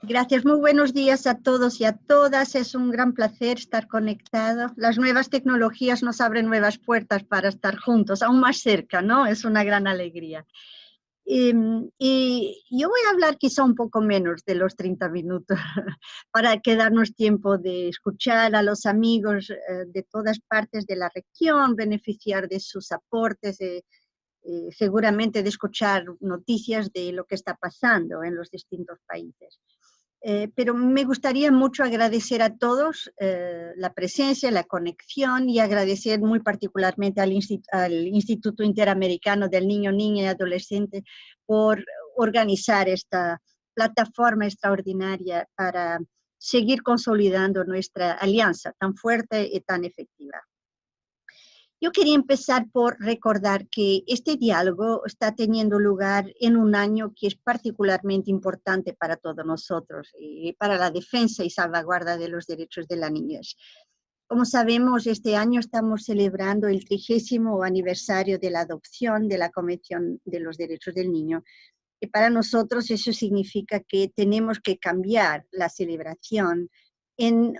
Gracias, muy buenos días a todos y a todas. Es un gran placer estar conectado. Las nuevas tecnologías nos abren nuevas puertas para estar juntos, aún más cerca, ¿no? Es una gran alegría. Y yo voy a hablar quizá un poco menos de los 30 minutos para que darnos tiempo de escuchar a los amigos de todas partes de la región, beneficiar de sus aportes, seguramente de escuchar noticias de lo que está pasando en los distintos países. Pero me gustaría mucho agradecer a todos la presencia, la conexión y agradecer muy particularmente al Instituto Interamericano del Niño, Niña y Adolescente por organizar esta plataforma extraordinaria para seguir consolidando nuestra alianza tan fuerte y tan efectiva. Yo quería empezar por recordar que este diálogo está teniendo lugar en un año que es particularmente importante para todos nosotros y para la defensa y salvaguarda de los derechos de la niñez. Como sabemos, este año estamos celebrando el 30º aniversario de la adopción de la Convención de los Derechos del Niño, y para nosotros eso significa que tenemos que cambiar la celebración en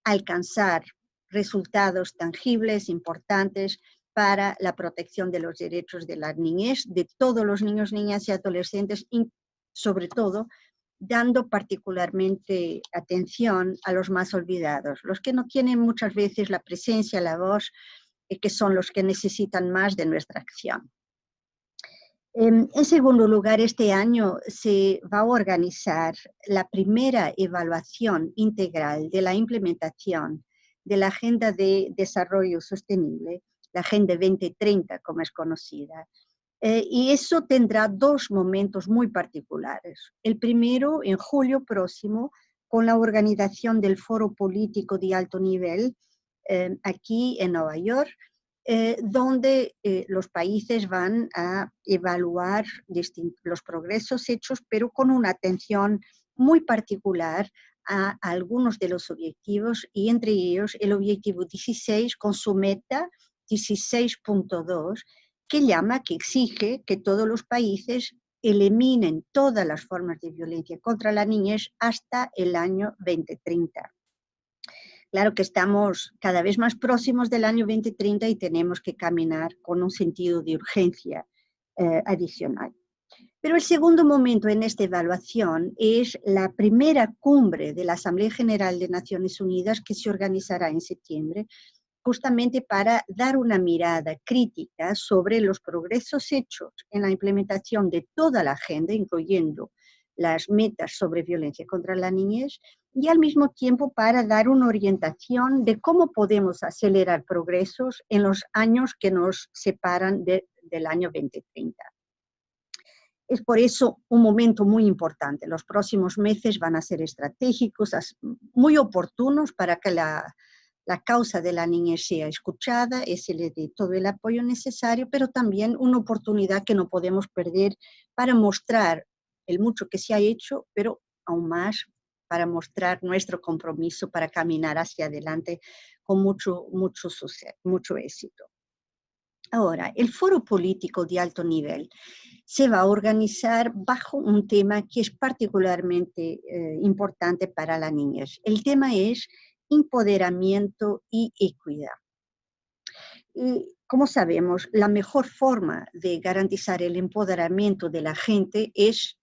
alcanzar resultados tangibles, importantes para la protección de los derechos de la niñez, de todos los niños, niñas y adolescentes, y sobre todo dando particularmente atención a los más olvidados, los que no tienen muchas veces la presencia, la voz, y que son los que necesitan más de nuestra acción. En segundo lugar, este año se va a organizar la primera evaluación integral de la implementación de la Agenda de Desarrollo Sostenible, la Agenda 2030 como es conocida, y eso tendrá dos momentos muy particulares. El primero, en julio próximo, con la organización del Foro Político de Alto Nivel aquí en Nueva York, donde los países van a evaluar los progresos hechos, pero con una atención muy particular a algunos de los objetivos, y entre ellos el objetivo 16 con su meta 16.2, que exige que todos los países eliminen todas las formas de violencia contra la niñez hasta el año 2030. Claro que estamos cada vez más próximos del año 2030 y tenemos que caminar con un sentido de urgencia adicional. Pero el segundo momento en esta evaluación es la primera cumbre de la Asamblea General de Naciones Unidas que se organizará en septiembre, justamente para dar una mirada crítica sobre los progresos hechos en la implementación de toda la agenda, incluyendo las metas sobre violencia contra la niñez, y al mismo tiempo para dar una orientación de cómo podemos acelerar progresos en los años que nos separan del año 2030. Es por eso un momento muy importante. Los próximos meses van a ser estratégicos, muy oportunos para que la causa de la niñez sea escuchada y se le dé todo el apoyo necesario, pero también una oportunidad que no podemos perder para mostrar el mucho que se ha hecho, pero aún más para mostrar nuestro compromiso para caminar hacia adelante con mucho éxito. Ahora, el foro político de alto nivel se va a organizar bajo un tema que es particularmente importante para la niñez. El tema es empoderamiento y equidad. Y como sabemos, la mejor forma de garantizar el empoderamiento de la gente es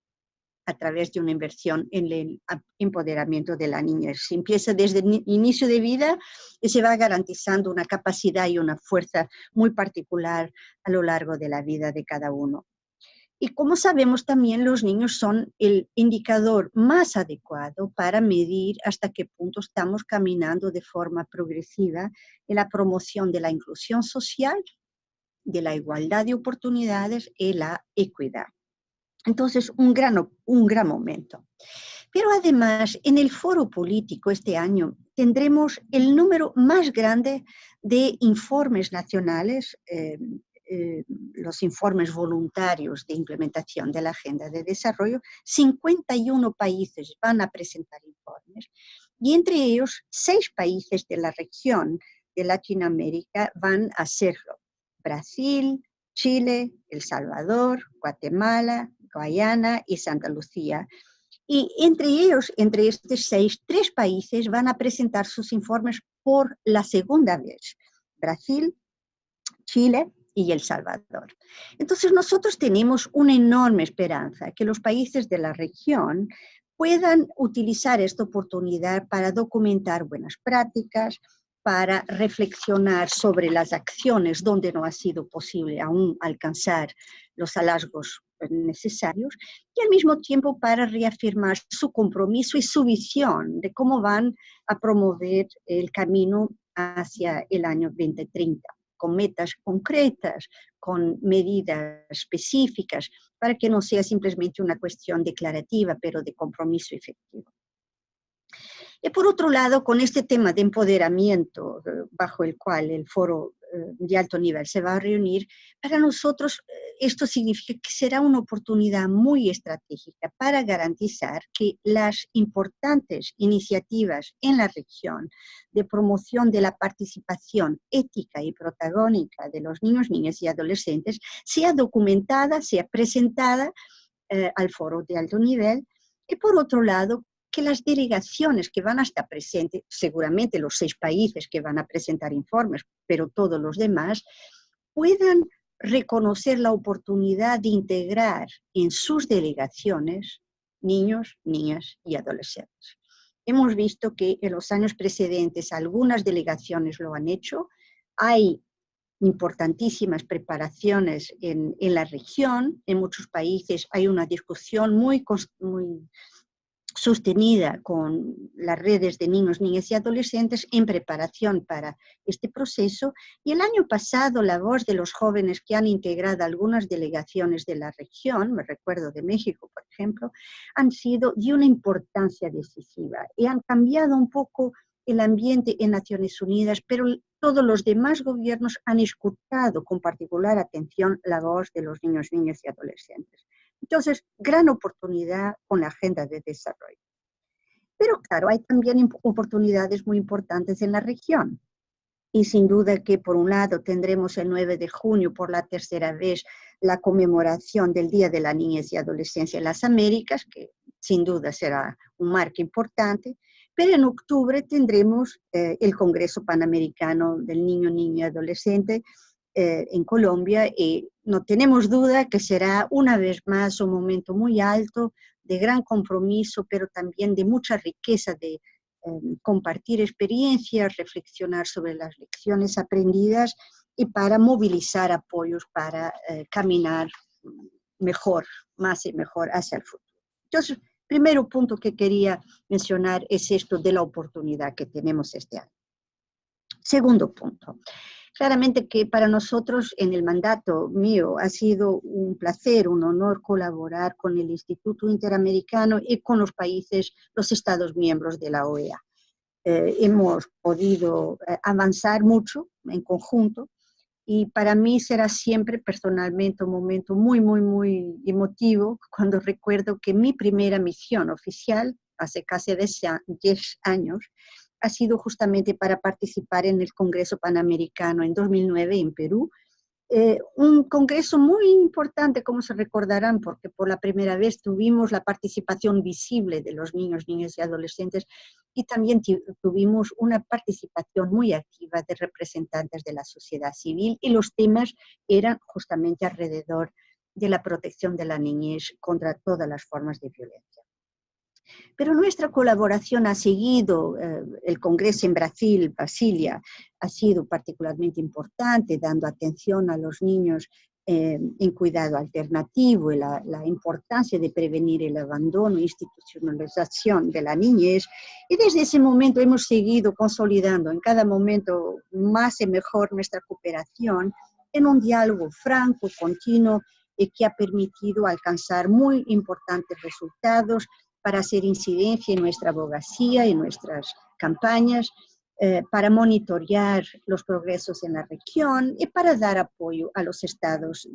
a través de una inversión en el empoderamiento de la niñez. Se empieza desde el inicio de vida y se va garantizando una capacidad y una fuerza muy particular a lo largo de la vida de cada uno. Y como sabemos también, los niños son el indicador más adecuado para medir hasta qué punto estamos caminando de forma progresiva en la promoción de la inclusión social, de la igualdad de oportunidades y la equidad. Entonces, un gran momento. Pero además, en el foro político este año tendremos el número más grande de informes nacionales, los informes voluntarios de implementación de la Agenda de Desarrollo. 51 países van a presentar informes y entre ellos 6 países de la región de Latinoamérica van a hacerlo. Brasil, Chile, El Salvador, Guatemala, Guyana y Santa Lucía. Y entre ellos, entre estos 6, 3 países van a presentar sus informes por la segunda vez. Brasil, Chile y El Salvador. Entonces nosotros tenemos una enorme esperanza que los países de la región puedan utilizar esta oportunidad para documentar buenas prácticas, para reflexionar sobre las acciones donde no ha sido posible aún alcanzar los hallazgos necesarios y al mismo tiempo para reafirmar su compromiso y su visión de cómo van a promover el camino hacia el año 2030, con metas concretas, con medidas específicas, para que no sea simplemente una cuestión declarativa, pero de compromiso efectivo. Y por otro lado, con este tema de empoderamiento bajo el cual el foro de alto nivel se va a reunir, para nosotros esto significa que será una oportunidad muy estratégica para garantizar que las importantes iniciativas en la región de promoción de la participación ética y protagónica de los niños, niñas y adolescentes sea documentada, sea presentada al foro de alto nivel, y por otro lado, que las delegaciones que van a estar presentes, seguramente los 6 países que van a presentar informes, pero todos los demás, puedan reconocer la oportunidad de integrar en sus delegaciones niños, niñas y adolescentes. Hemos visto que en los años precedentes algunas delegaciones lo han hecho, hay importantísimas preparaciones en la región, en muchos países hay una discusión muy sostenida con las redes de niños, niñas y adolescentes en preparación para este proceso, y el año pasado la voz de los jóvenes que han integrado algunas delegaciones de la región, me recuerdo de México, por ejemplo, han sido de una importancia decisiva y han cambiado un poco el ambiente en Naciones Unidas, pero todos los demás gobiernos han escuchado con particular atención la voz de los niños, niñas y adolescentes. Entonces, gran oportunidad con la agenda de desarrollo. Pero claro, hay también oportunidades muy importantes en la región. Y sin duda que por un lado tendremos el 9 de junio por la tercera vez la conmemoración del Día de la Niñez y Adolescencia en las Américas, que sin duda será un marco importante, pero en octubre tendremos el Congreso Panamericano del Niño, Niña y Adolescente en Colombia, y no tenemos duda que será una vez más un momento muy alto, de gran compromiso, pero también de mucha riqueza de compartir experiencias, reflexionar sobre las lecciones aprendidas y para movilizar apoyos para caminar mejor, más y mejor hacia el futuro. Entonces, primero punto que quería mencionar es esto de la oportunidad que tenemos este año. Segundo punto. Claramente que para nosotros en el mandato mío ha sido un placer, un honor colaborar con el Instituto Interamericano y con los países, los Estados miembros de la OEA. Hemos podido avanzar mucho en conjunto y para mí será siempre personalmente un momento muy, muy, muy emotivo cuando recuerdo que mi primera misión oficial, hace casi 10 años, ha sido justamente para participar en el Congreso Panamericano en 2009 en Perú. Un congreso muy importante, como se recordarán, porque por la primera vez tuvimos la participación visible de los niños, niñas y adolescentes, y también tuvimos una participación muy activa de representantes de la sociedad civil, y los temas eran justamente alrededor de la protección de la niñez contra todas las formas de violencia. Pero nuestra colaboración ha seguido, el Congreso en Brasil, Brasilia, ha sido particularmente importante, dando atención a los niños en cuidado alternativo y la importancia de prevenir el abandono e institucionalización de la niñez. Y desde ese momento hemos seguido consolidando en cada momento más y mejor nuestra cooperación en un diálogo franco, continuo, y que ha permitido alcanzar muy importantes resultados para hacer incidencia en nuestra abogacía, en nuestras campañas, para monitorear los progresos en la región y para dar apoyo a los estados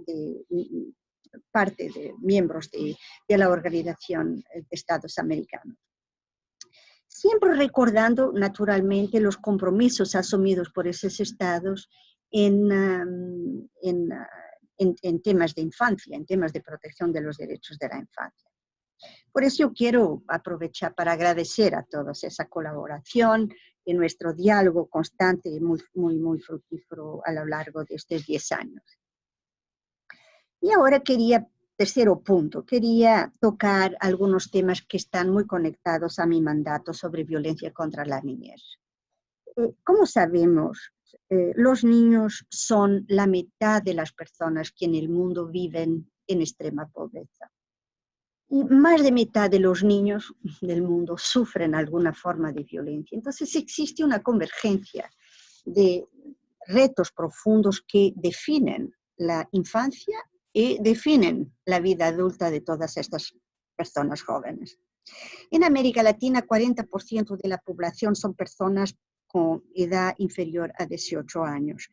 parte de miembros de la Organización de Estados Americanos. Siempre recordando, naturalmente, los compromisos asumidos por esos estados en temas de infancia, en temas de protección de los derechos de la infancia. Por eso yo quiero aprovechar para agradecer a todos esa colaboración y nuestro diálogo constante y muy fructífero a lo largo de estos 10 años. Y ahora tercero punto, quería tocar algunos temas que están muy conectados a mi mandato sobre violencia contra la niñez. Como sabemos, los niños son la mitad de las personas que en el mundo viven en extrema pobreza. Y más de mitad de los niños del mundo sufren alguna forma de violencia. Entonces existe una convergencia de retos profundos que definen la infancia y definen la vida adulta de todas estas personas jóvenes. En América Latina, 40% de la población son personas con edad inferior a 18 años.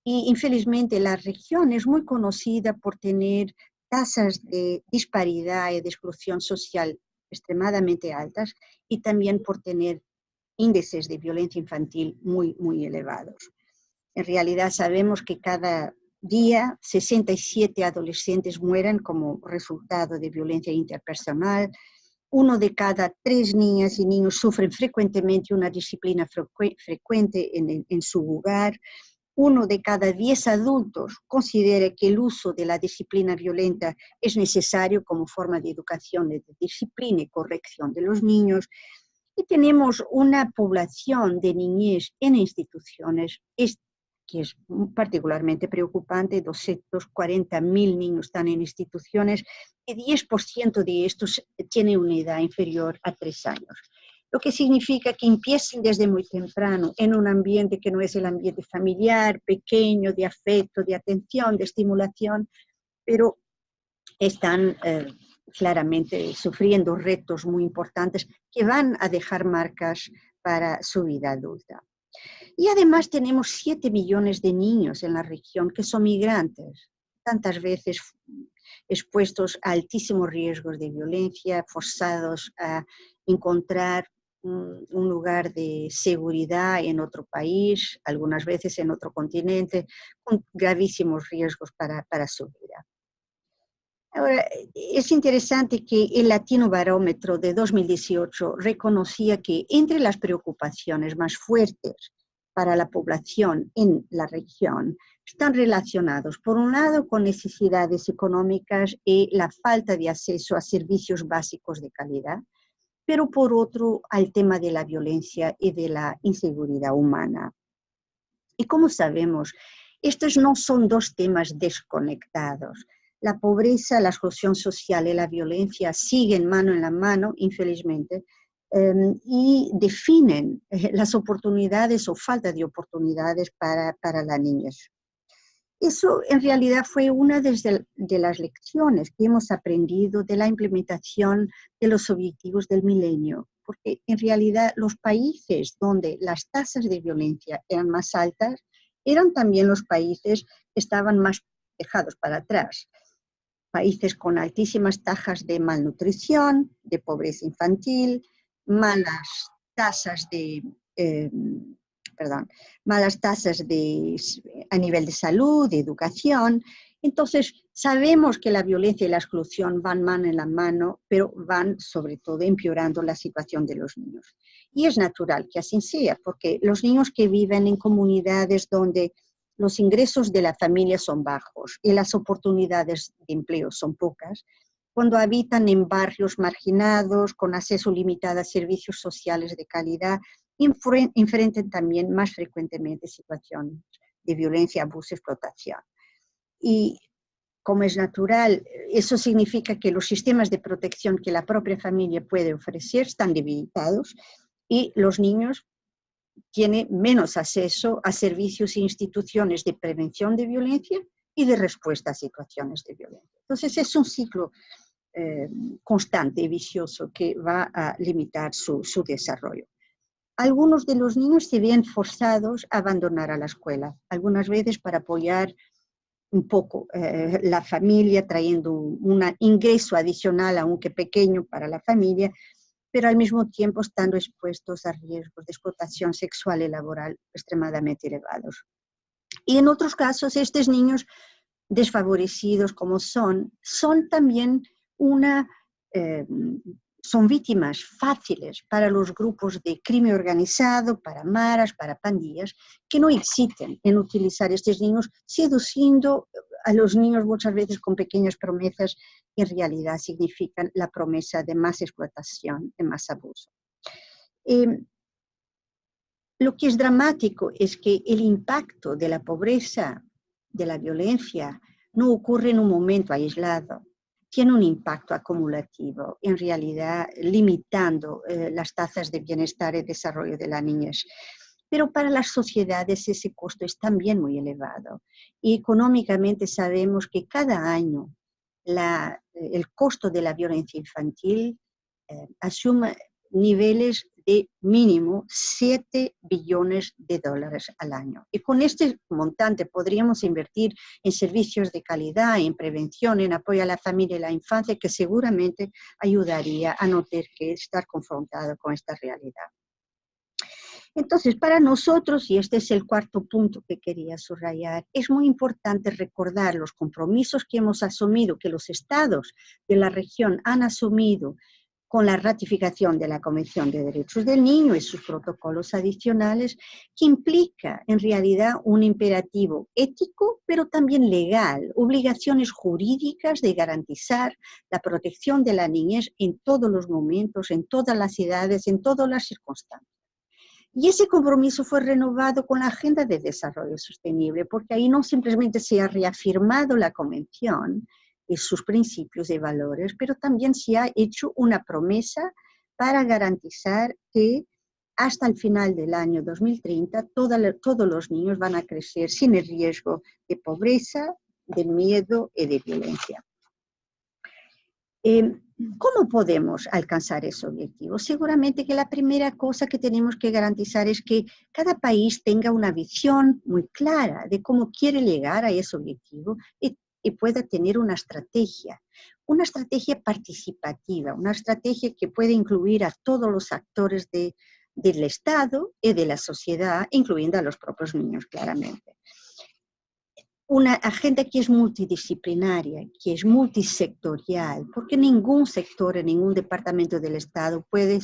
Y infelizmente la región es muy conocida por tener tasas de disparidad y de exclusión social extremadamente altas y también por tener índices de violencia infantil muy elevados. En realidad sabemos que cada día 67 adolescentes mueren como resultado de violencia interpersonal. 1 de cada 3 niñas y niños sufren frecuentemente una disciplina frecuente en su hogar. 1 de cada 10 adultos considera que el uso de la disciplina violenta es necesario como forma de educación, de disciplina y corrección de los niños. Y tenemos una población de niñez en instituciones que es particularmente preocupante. 240.000 niños están en instituciones y 10% de estos tienen una edad inferior a 3 años. Lo que significa que empiecen desde muy temprano en un ambiente que no es el ambiente familiar, pequeño, de afecto, de atención, de estimulación, pero están claramente sufriendo retos muy importantes que van a dejar marcas para su vida adulta. Y además tenemos 7 millones de niños en la región que son migrantes, tantas veces expuestos a altísimos riesgos de violencia, forzados a encontrar un lugar de seguridad en otro país, algunas veces en otro continente, con gravísimos riesgos para su vida. Ahora, es interesante que el Latino Barómetro de 2018 reconocía que entre las preocupaciones más fuertes para la población en la región están relacionados, por un lado, con necesidades económicas y la falta de acceso a servicios básicos de calidad, pero por otro, al tema de la violencia y de la inseguridad humana. Y como sabemos, estos no son dos temas desconectados. La pobreza, la exclusión social y la violencia siguen mano en la mano, infelizmente, y definen las oportunidades o falta de oportunidades para la niñez. Eso en realidad fue una de las lecciones que hemos aprendido de la implementación de los objetivos del milenio, porque en realidad los países donde las tasas de violencia eran más altas eran también los países que estaban más dejados para atrás. Países con altísimas tasas de malnutrición, de pobreza infantil, malas tasas a nivel de salud, de educación. Entonces, sabemos que la violencia y la exclusión van mano en la mano, pero van sobre todo empeorando la situación de los niños. Y es natural que así sea, porque los niños que viven en comunidades donde los ingresos de la familia son bajos y las oportunidades de empleo son pocas, cuando habitan en barrios marginados, con acceso limitado a servicios sociales de calidad, enfrentan también más frecuentemente situaciones de violencia, abuso y explotación. Y como es natural, eso significa que los sistemas de protección que la propia familia puede ofrecer están debilitados y los niños tienen menos acceso a servicios e instituciones de prevención de violencia y de respuesta a situaciones de violencia. Entonces es un ciclo constante y vicioso que va a limitar su desarrollo. Algunos de los niños se ven forzados a abandonar a la escuela, algunas veces para apoyar un poco la familia, trayendo un ingreso adicional, aunque pequeño, para la familia, pero al mismo tiempo estando expuestos a riesgos de explotación sexual y laboral extremadamente elevados. Y en otros casos, estos niños desfavorecidos como son también una son víctimas fáciles para los grupos de crimen organizado, para maras, para pandillas, que no existen en utilizar estos niños, seduciendo a los niños muchas veces con pequeñas promesas que en realidad significan la promesa de más explotación, de más abuso. Lo que es dramático es que el impacto de la pobreza, de la violencia, no ocurre en un momento aislado. Tiene un impacto acumulativo, en realidad limitando las tasas de bienestar y desarrollo de la niñez. Pero para las sociedades ese costo es también muy elevado. Y económicamente sabemos que cada año el costo de la violencia infantil asume niveles de mínimo 7 billones de dólares al año. Y con este montante podríamos invertir en servicios de calidad, en prevención, en apoyo a la familia y la infancia, que seguramente ayudaría a no tener que estar confrontado con esta realidad. Entonces, para nosotros, y este es el cuarto punto que quería subrayar, es muy importante recordar los compromisos que hemos asumido, que los estados de la región han asumido con la ratificación de la Convención de Derechos del Niño y sus protocolos adicionales, que implica en realidad un imperativo ético, pero también legal, obligaciones jurídicas de garantizar la protección de la niñez en todos los momentos, en todas las edades, en todas las circunstancias. Y ese compromiso fue renovado con la Agenda de Desarrollo Sostenible, porque ahí no simplemente se ha reafirmado la Convención y sus principios y valores, pero también se ha hecho una promesa para garantizar que hasta el final del año 2030 todos los niños van a crecer sin el riesgo de pobreza, de miedo y de violencia. ¿Cómo podemos alcanzar ese objetivo? Seguramente que la primera cosa que tenemos que garantizar es que cada país tenga una visión muy clara de cómo quiere llegar a ese objetivo y pueda tener una estrategia participativa, una estrategia que pueda incluir a todos los actores del Estado y de la sociedad, incluyendo a los propios niños, claramente. Una agenda que es multidisciplinaria, que es multisectorial, porque ningún sector, en ningún departamento del Estado puede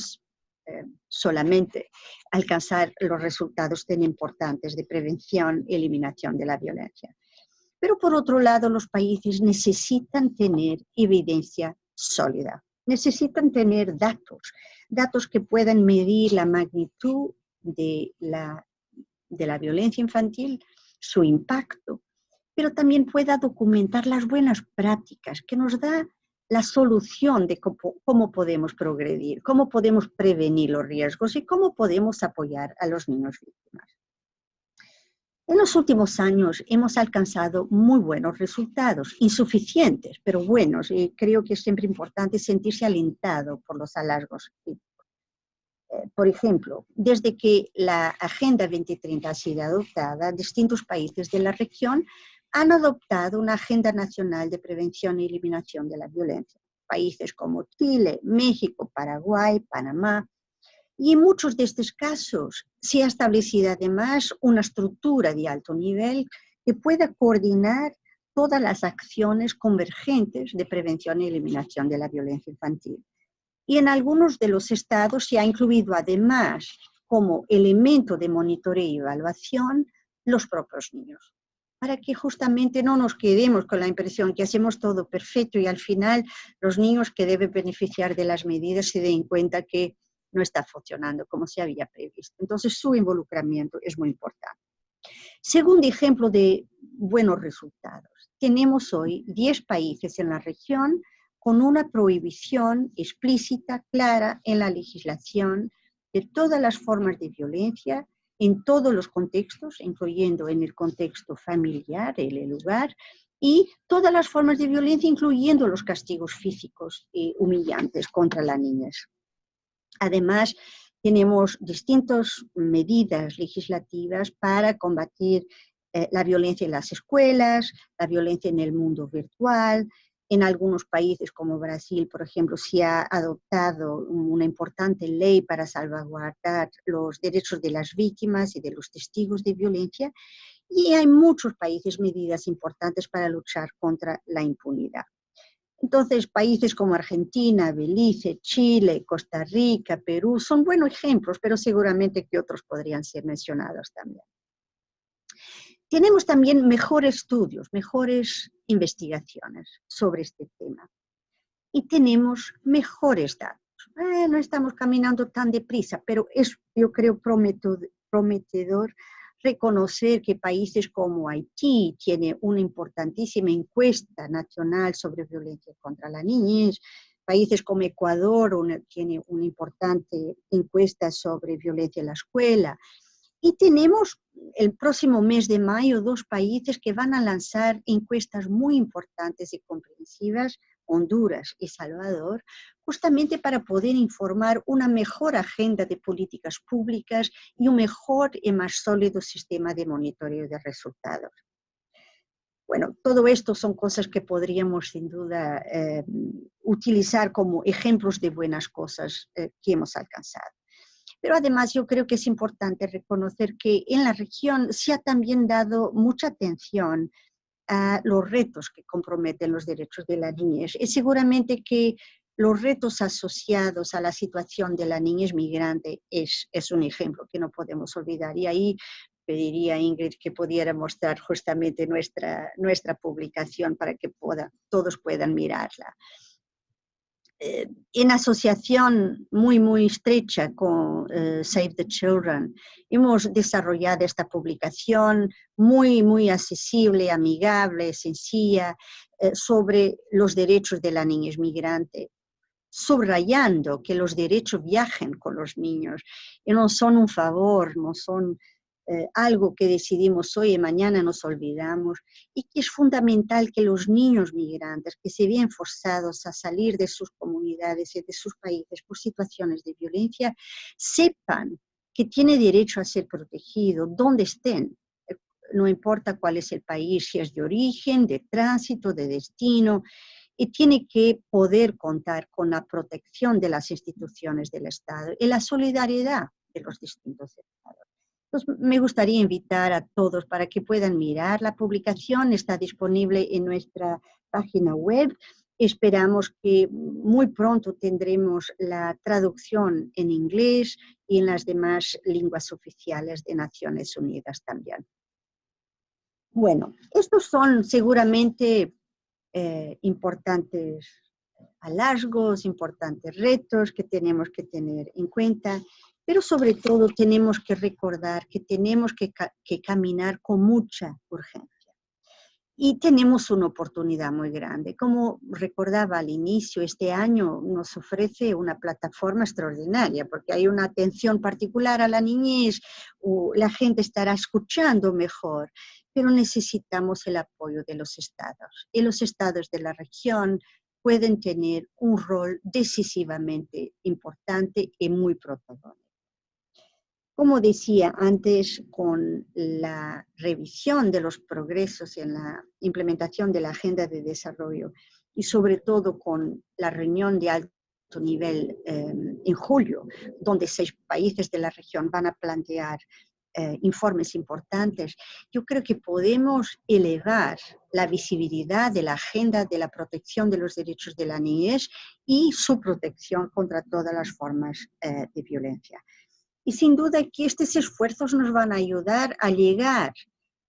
solamente alcanzar los resultados tan importantes de prevención y eliminación de la violencia. Pero por otro lado, los países necesitan tener evidencia sólida, necesitan tener datos que puedan medir la magnitud de la violencia infantil, su impacto, pero también pueda documentar las buenas prácticas que nos da la solución de cómo podemos progredir, cómo podemos prevenir los riesgos y cómo podemos apoyar a los niños víctimas. En los últimos años hemos alcanzado muy buenos resultados, insuficientes, pero buenos, y creo que es siempre importante sentirse alentado por los hallazgos. Por ejemplo, desde que la Agenda 2030 ha sido adoptada, distintos países de la región han adoptado una Agenda Nacional de Prevención y Eliminación de la Violencia. Países como Chile, México, Paraguay, Panamá. Y en muchos de estos casos se ha establecido además una estructura de alto nivel que pueda coordinar todas las acciones convergentes de prevención y eliminación de la violencia infantil. Y en algunos de los estados se ha incluido además como elemento de monitoreo y evaluación los propios niños, para que justamente no nos quedemos con la impresión que hacemos todo perfecto y al final los niños que deben beneficiar de las medidas se den cuenta que no está funcionando como se había previsto. Entonces su involucramiento es muy importante. Segundo ejemplo de buenos resultados. Tenemos hoy 10 países en la región con una prohibición explícita, clara en la legislación de todas las formas de violencia en todos los contextos, incluyendo en el contexto familiar, en el hogar, y todas las formas de violencia, incluyendo los castigos físicos y humillantes contra la niñez. Además, tenemos distintas medidas legislativas para combatir la violencia en las escuelas, la violencia en el mundo virtual. En algunos países como Brasil, por ejemplo, se ha adoptado una importante ley para salvaguardar los derechos de las víctimas y de los testigos de violencia. Y hay muchos países medidas importantes para luchar contra la impunidad. Entonces, países como Argentina, Belice, Chile, Costa Rica, Perú, son buenos ejemplos, pero seguramente que otros podrían ser mencionados también. Tenemos también mejores estudios, mejores investigaciones sobre este tema. Y tenemos mejores datos. No estamos caminando tan deprisa, pero es, yo creo, prometedor reconocer que países como Haití tiene una importantísima encuesta nacional sobre violencia contra la niñez, países como Ecuador tiene una importante encuesta sobre violencia en la escuela, y tenemos el próximo mes de mayo 2 países que van a lanzar encuestas muy importantes y comprensivas, Honduras y Salvador, justamente para poder informar una mejor agenda de políticas públicas y un mejor y más sólido sistema de monitoreo de resultados. Bueno, todo esto son cosas que podríamos sin duda utilizar como ejemplos de buenas cosas que hemos alcanzado. Pero además yo creo que es importante reconocer que en la región se ha también dado mucha atención a los retos que comprometen los derechos de la niñez. Y seguramente que los retos asociados a la situación de la niñez migrante es un ejemplo que no podemos olvidar. Y ahí pediría a Ingrid que pudiera mostrar justamente nuestra publicación para que todos puedan mirarla. En asociación muy estrecha con Save the Children, hemos desarrollado esta publicación muy accesible, amigable, sencilla, sobre los derechos de la niñez migrante, subrayando que los derechos viajen con los niños y no son un favor, no son algo que decidimos hoy y mañana nos olvidamos, y que es fundamental que los niños migrantes que se ven forzados a salir de sus comunidades y de sus países por situaciones de violencia, sepan que tienen derecho a ser protegidos donde estén, no importa cuál es el país, si es de origen, de tránsito, de destino, y tiene que poder contar con la protección de las instituciones del Estado y la solidaridad de los distintos estados. Entonces, me gustaría invitar a todos para que puedan mirar la publicación, está disponible en nuestra página web. Esperamos que muy pronto tendremos la traducción en inglés y en las demás lenguas oficiales de Naciones Unidas también. Bueno, estos son seguramente importantes hallazgos, importantes retos que tenemos que tener en cuenta, pero sobre todo tenemos que recordar que tenemos que caminar con mucha urgencia. Y tenemos una oportunidad muy grande. Como recordaba al inicio, este año nos ofrece una plataforma extraordinaria, porque hay una atención particular a la niñez, la gente estará escuchando mejor, pero necesitamos el apoyo de los estados. Y los estados de la región pueden tener un rol decisivamente importante y muy protagónico. Como decía antes, con la revisión de los progresos en la implementación de la Agenda de Desarrollo y sobre todo con la reunión de alto nivel en julio, donde 6 países de la región van a plantear informes importantes, yo creo que podemos elevar la visibilidad de la agenda de la protección de los derechos de la niñez y su protección contra todas las formas de violencia. Y sin duda que estos esfuerzos nos van a ayudar a llegar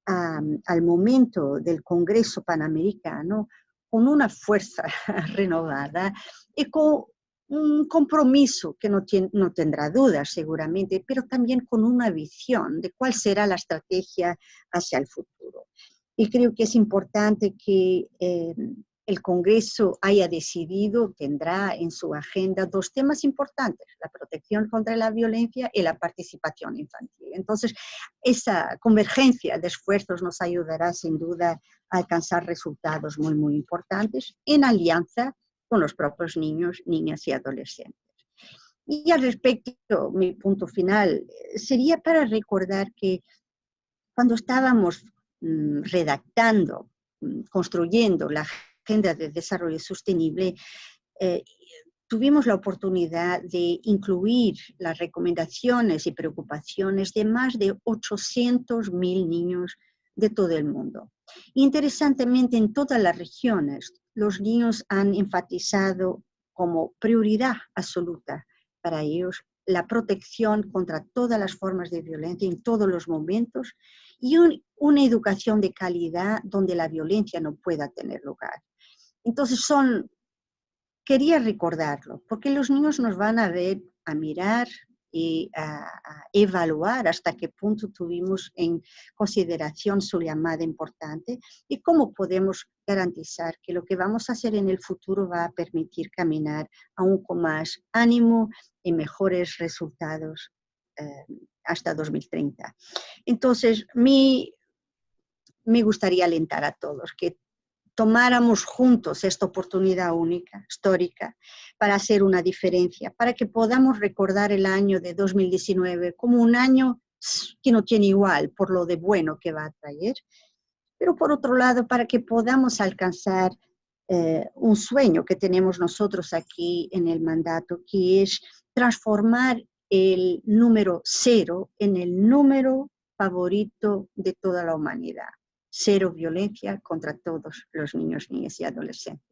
al momento del Congreso Panamericano con una fuerza renovada y con un compromiso que no tendrá dudas seguramente, pero también con una visión de cuál será la estrategia hacia el futuro. Y creo que es importante que el Congreso haya decidido, tendrá en su agenda 2 temas importantes, la protección contra la violencia y la participación infantil. Entonces, esa convergencia de esfuerzos nos ayudará sin duda a alcanzar resultados muy importantes en alianza con los propios niños, niñas y adolescentes. Y al respecto, mi punto final sería para recordar que cuando estábamos redactando, construyendo la Agenda de Desarrollo Sostenible, tuvimos la oportunidad de incluir las recomendaciones y preocupaciones de más de 800.000 niños de todo el mundo. Interesantemente, en todas las regiones, los niños han enfatizado como prioridad absoluta para ellos la protección contra todas las formas de violencia en todos los momentos y una educación de calidad donde la violencia no pueda tener lugar. Entonces quería recordarlo, porque los niños nos van a ver, a mirar y a evaluar hasta qué punto tuvimos en consideración su llamada importante y cómo podemos garantizar que lo que vamos a hacer en el futuro va a permitir caminar aún con más ánimo y mejores resultados hasta 2030. Entonces, me gustaría alentar a todos que tomáramos juntos esta oportunidad única, histórica, para hacer una diferencia, para que podamos recordar el año de 2019 como un año que no tiene igual por lo de bueno que va a traer, pero por otro lado para que podamos alcanzar un sueño que tenemos nosotros aquí en el mandato, que es transformar el número 0 en el número favorito de toda la humanidad. 0 violencia contra todos los niños, niñas y adolescentes.